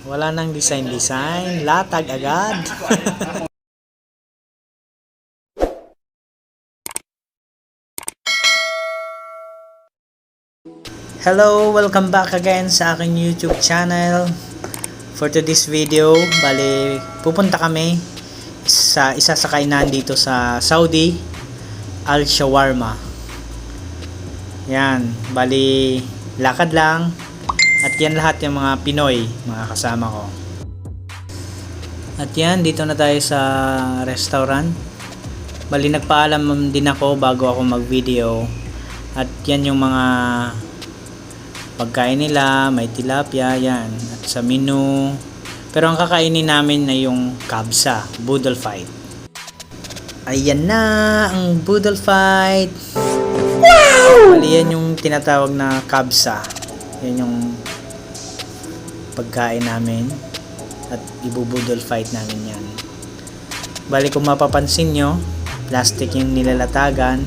Wala nang design, latag agad. Hello, welcome back again sa aking YouTube channel. For today's video, bali pupunta kami sa isa sa kainan dito sa Saudi, Al Shawarma. Yan, bali lakad lang. At yan lahat yung mga Pinoy, mga kasama ko. At yan, dito na tayo sa restaurant. Bali nagpaalam din ako bago ako mag-video. At yan yung mga pagkain nila, may tilapia, yan. At sa menu. Pero ang kakainin namin na yung kabsa, boodle fight. Ayan na ang boodle fight. Wow! Bali yan yung tinatawag na kabsa. Yan yung pagkain namin at ibubudol fight namin yan. Bali kung mapapansin nyo, plastic yung nilalatagan,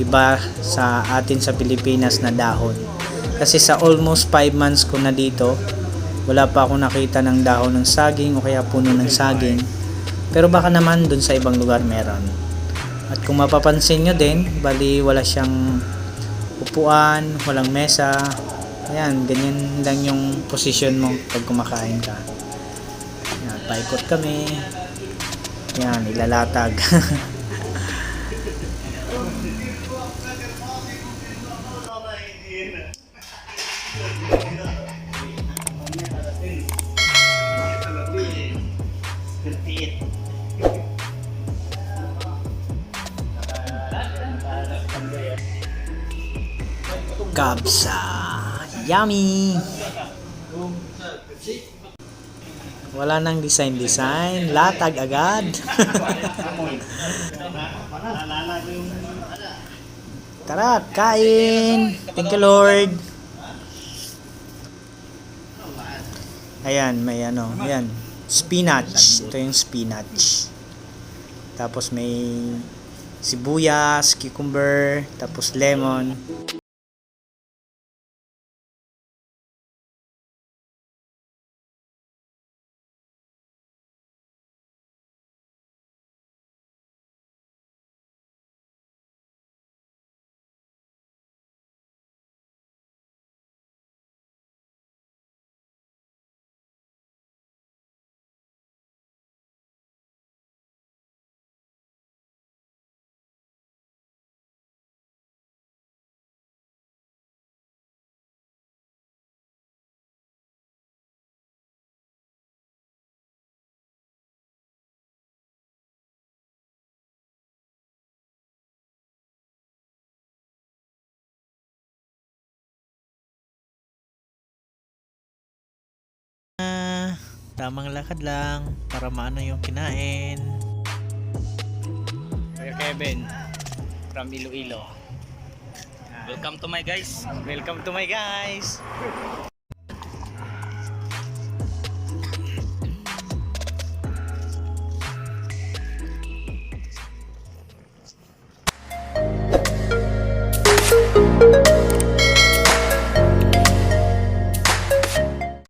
iba sa atin sa Pilipinas na dahon. Kasi sa almost 5 months ko na dito, wala pa ako nakita ng dahon ng saging o kaya puno ng saging. Pero baka naman dun sa ibang lugar meron. At kung mapapansin nyo din, bali wala siyang upuan, walang mesa. Ayan, ganyan lang yung position mo pag kumakain ka. Ayan, paikot kami. Ayan, ilalatag. Kabsa. Yummy! Wala nang design, latag agad. Tara, kain! Thank you Lord! Ayan, may ano, ayan. Spinach. Ito yung spinach. Tapos may sibuyas, cucumber, tapos lemon. Tamang lakad lang para maano yung kinain. Kuya Kevin from Iloilo. Welcome to my guys. Welcome to my guys.